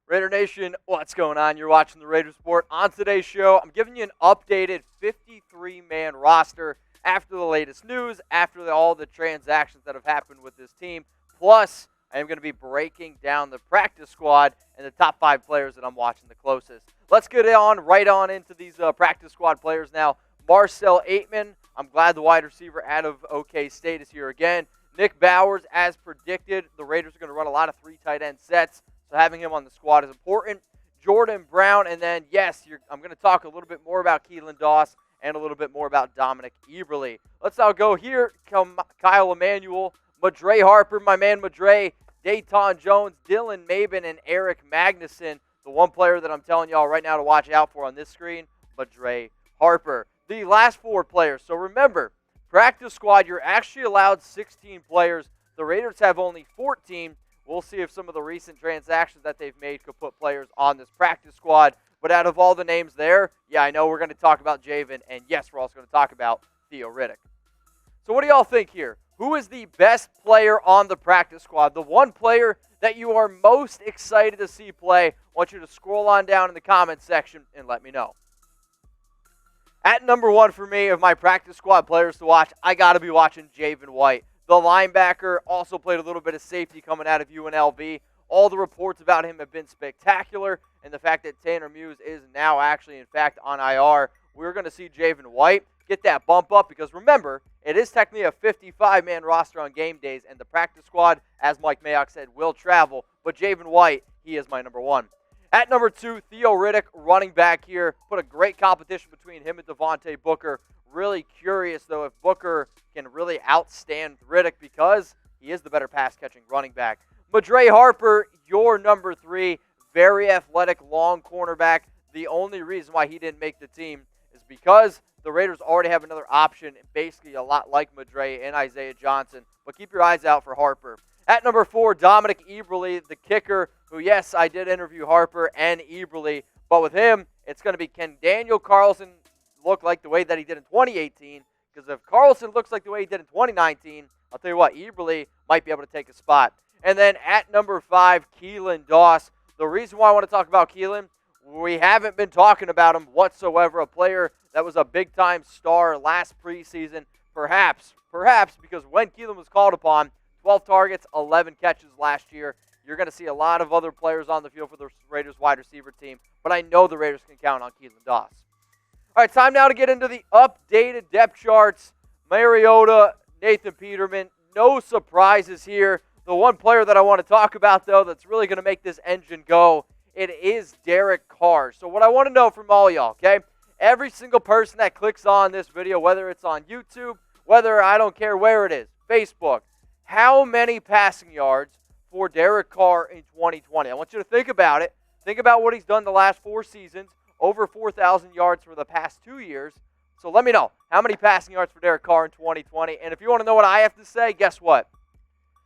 Raider Nation, what's going on? You're watching the Raiders Report. On today's show, I'm giving you an updated 53-man roster after the latest news, after all the transactions that have happened with this team. Plus, I am going to be breaking down the practice squad and the top 5 players that I'm watching the closest. Let's get right on into these practice squad players now. Marcel Ateman, I'm glad the wide receiver out of OK State is here again. Nick Bowers, as predicted, the Raiders are going to run a lot of 3 tight end sets. So having him on the squad is important. Jordan Brown, and then, yes, I'm going to talk a little bit more about Keelan Doss and a little bit more about Dominic Eberle. Let's now go here. Kyle Emanuel, Madre Harper, my man Madre, Dayton Jones, Dylan Mabin, and Eric Magnuson. The one player that I'm telling y'all right now to watch out for on this screen, Madre Harper. The last 4 players. So remember, practice squad, you're actually allowed 16 players. The Raiders have only 14. We'll see if some of the recent transactions that they've made could put players on this practice squad. But out of all the names there, yeah, I know we're going to talk about Javin, and yes, we're also going to talk about Theo Riddick. So what do y'all think here? Who is the best player on the practice squad? The one player that you are most excited to see play? I want you to scroll on down in the comments section and let me know. At number 1 for me of my practice squad players to watch, I got to be watching Javin White. The linebacker also played a little bit of safety coming out of UNLV. All the reports about him have been spectacular, and the fact that Tanner Muse is now actually, in fact, on IR, we're going to see Javin White get that bump up because, remember, it is technically a 55-man roster on game days, and the practice squad, as Mike Mayock said, will travel. But Javin White, he is my number 1. At number 2, Theo Riddick, running back here. Put a great competition between him and Devontae Booker. Really curious, though, if Booker can really outstand Riddick because he is the better pass-catching running back. Madre Harper, your number 3, very athletic, long cornerback. The only reason why he didn't make the team is because the Raiders already have another option, basically a lot like Madre and Isaiah Johnson. But keep your eyes out for Harper. At number 4, Dominic Eberle, the kicker, who, yes, I did interview Harper and Eberle, but with him, it's going to be, can Daniel Carlson look like the way that he did in 2018? Because if Carlson looks like the way he did in 2019, I'll tell you what, Eberle might be able to take a spot. And then at number 5, Keelan Doss. The reason why I want to talk about Keelan, we haven't been talking about him whatsoever, a player that was a big-time star last preseason, perhaps because when Keelan was called upon, 12 targets, 11 catches last year. You're going to see a lot of other players on the field for the Raiders wide receiver team, but I know the Raiders can count on Keelan Doss. All right, time now to get into the updated depth charts. Mariota, Nathan Peterman, no surprises here. The one player that I want to talk about, though, that's really going to make this engine go, it is Derek Carr. So what I want to know from all y'all, okay? Every single person that clicks on this video, whether it's on YouTube, whether I don't care where it is, Facebook, how many passing yards for Derek Carr in 2020? I want you to think about it. Think about what he's done the last 4 seasons, over 4,000 yards for the past 2 years. So let me know, how many passing yards for Derek Carr in 2020? And if you want to know what I have to say, guess what?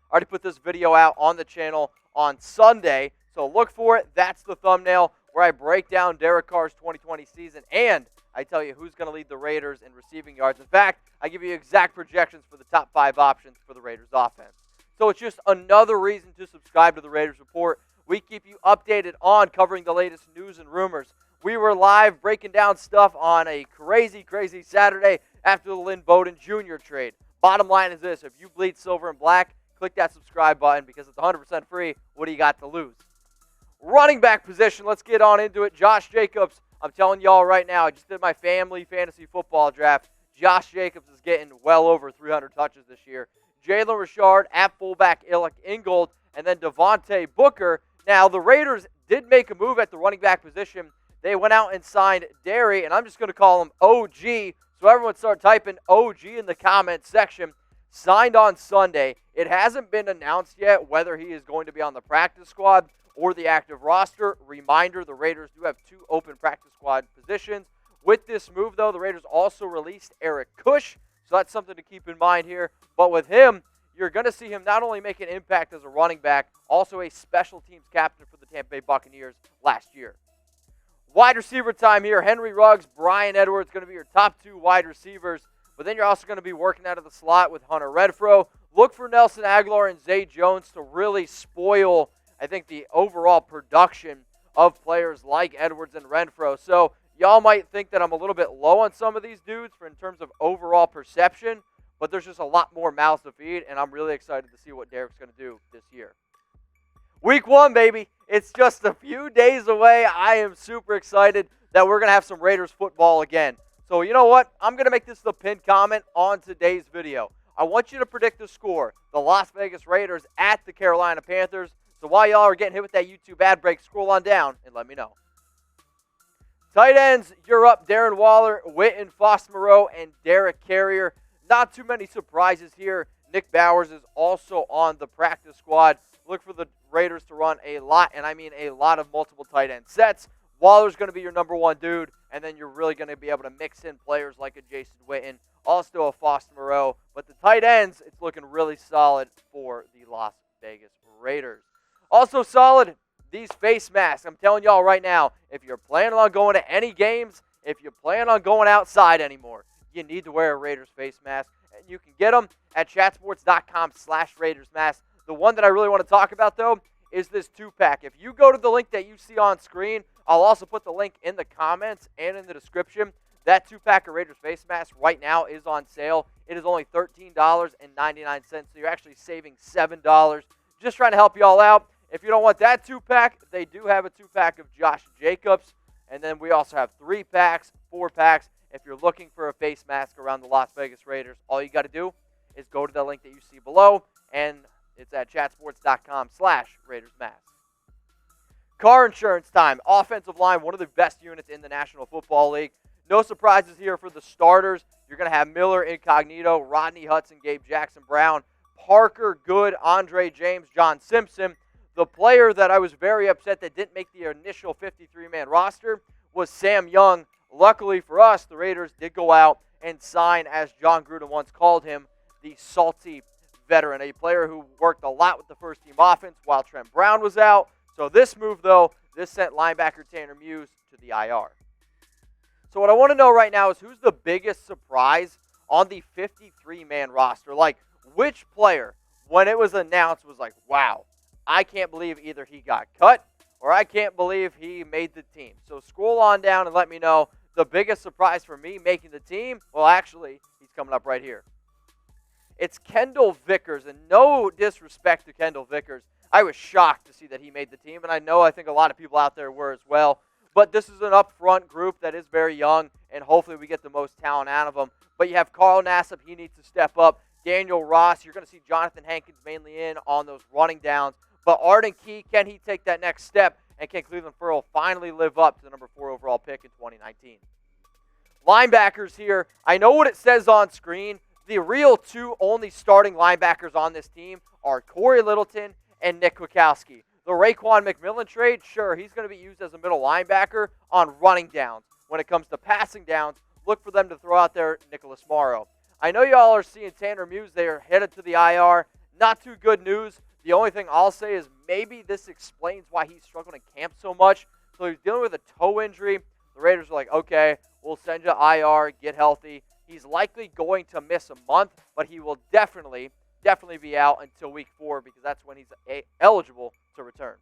I already put this video out on the channel on Sunday, so look for it. That's the thumbnail where I break down Derek Carr's 2020 season, and I tell you who's going to lead the Raiders in receiving yards. In fact, I give you exact projections for the top 5 options for the Raiders offense. So it's just another reason to subscribe to the Raiders Report. We keep you updated on covering the latest news and rumors. We were live breaking down stuff on a crazy, crazy Saturday after the Lynn Bowden Jr. trade. Bottom line is this: if you bleed silver and black, click that subscribe button because it's 100% free. What do you got to lose? Running back position, let's get on into it. Josh Jacobs, I'm telling y'all right now, I just did my family fantasy football draft. Josh Jacobs is getting well over 300 touches this year. Jalen Richard at fullback, Alec Ingold, and then Devontae Booker. Now, the Raiders did make a move at the running back position. They went out and signed Derry, and I'm just going to call him OG. So everyone start typing OG in the comments section. Signed on Sunday. It hasn't been announced yet whether he is going to be on the practice squad or the active roster. Reminder, the Raiders do have 2 open practice squad positions. With this move, though, the Raiders also released Eric Kush, so that's something to keep in mind here. But with him, you're going to see him not only make an impact as a running back, also a special teams captain for the Tampa Bay Buccaneers last year. Wide receiver time here. Henry Ruggs, Brian Edwards going to be your top 2 wide receivers. But then you're also going to be working out of the slot with Hunter Renfrow. Look for Nelson Aguilar and Zay Jones to really spoil, I think, the overall production of players like Edwards and Renfro. So y'all might think that I'm a little bit low on some of these dudes in terms of overall perception, but there's just a lot more mouths to feed, and I'm really excited to see what Derek's going to do this year. Week 1, baby. It's just a few days away. I am super excited that we're going to have some Raiders football again. So you know what? I'm going to make this the pinned comment on today's video. I want you to predict the score. The Las Vegas Raiders at the Carolina Panthers. So while y'all are getting hit with that YouTube ad break, scroll on down and let me know. Tight ends, you're up. Darren Waller, Witten, Foster Moreau, and Derek Carrier. Not too many surprises here. Nick Bowers is also on the practice squad. Look for the Raiders to run a lot, and I mean a lot of multiple tight end sets. Waller's going to be your number one dude, and then you're really going to be able to mix in players like a Jason Witten, also a Foster Moreau. But the tight ends, it's looking really solid for the Las Vegas Raiders. Also solid, these face masks. I'm telling y'all right now, if you're planning on going to any games, if you plan on going outside anymore, you need to wear a Raiders face mask. And you can get them at chatsports.com/Raiders mask. The one that I really want to talk about, though, is this 2-pack. If you go to the link that you see on screen, I'll also put the link in the comments and in the description. That 2-pack of Raiders face masks right now is on sale. It is only $13.99, so you're actually saving $7. Just trying to help you all out. If you don't want that 2-pack, they do have a 2-pack of Josh Jacobs. And then we also have 3-packs, 4-packs. If you're looking for a face mask around the Las Vegas Raiders, all you got to do is go to the link that you see below, and it's at chatsports.com/Raiders mask. Car insurance time. Offensive line, one of the best units in the National Football League. No surprises here for the starters. You're going to have Miller, Incognito, Rodney Hudson, Gabe Jackson-Brown, Parker, Good, Andre James, John Simpson. The player that I was very upset that didn't make the initial 53-man roster was Sam Young. Luckily for us, the Raiders did go out and sign, as John Gruden once called him, the salty veteran, a player who worked a lot with the first-team offense while Trent Brown was out. So this move, though, this sent linebacker Tanner Muse to the IR. So what I want to know right now is who's the biggest surprise on the 53-man roster? Like, which player, when it was announced, was like, wow, I can't believe either he got cut or I can't believe he made the team. So scroll on down and let me know the biggest surprise for me making the team. Well, actually, he's coming up right here. It's Kendall Vickers, and no disrespect to Kendall Vickers. I was shocked to see that he made the team, and I think a lot of people out there were as well. But this is an up-front group that is very young, and hopefully we get the most talent out of them. But you have Carl Nassib, he needs to step up. Daniel Ross, you're going to see Jonathan Hankins mainly in on those running downs. But Arden Key, can he take that next step? And can Cleveland Ferrell finally live up to the number 4 overall pick in 2019? Linebackers here. I know what it says on screen. The real two only starting linebackers on this team are Corey Littleton and Nick Kwiatkowski. The Raekwon McMillan trade, sure, he's going to be used as a middle linebacker on running downs. When it comes to passing downs, look for them to throw out there Nicholas Morrow. I know y'all are seeing Tanner Muse. They are headed to the IR. Not too good news. The only thing I'll say is maybe this explains why he's struggling in camp so much. So he's dealing with a toe injury. The Raiders are like, okay, we'll send you IR, get healthy. He's likely going to miss a month, but he will definitely be out until week 4 because that's when he's eligible to return.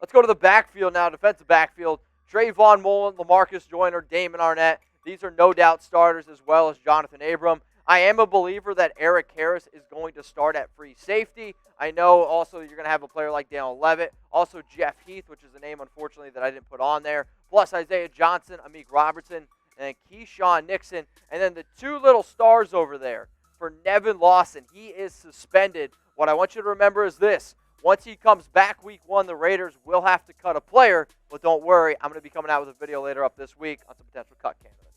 Let's go to the backfield now, defensive backfield. Trayvon Mullen, LaMarcus Joyner, Damon Arnett. These are no doubt starters as well as Jonathan Abram. I am a believer that Eric Harris is going to start at free safety. I know also you're going to have a player like Daniel Levitt. Also Jeff Heath, which is a name, unfortunately, that I didn't put on there. Plus Isaiah Johnson, Amik Robertson, and then Keyshawn Nixon. And then the two little stars over there for Nevin Lawson. He is suspended. What I want you to remember is this. Once he comes back week 1, the Raiders will have to cut a player. But don't worry, I'm going to be coming out with a video later up this week on some potential cut candidates.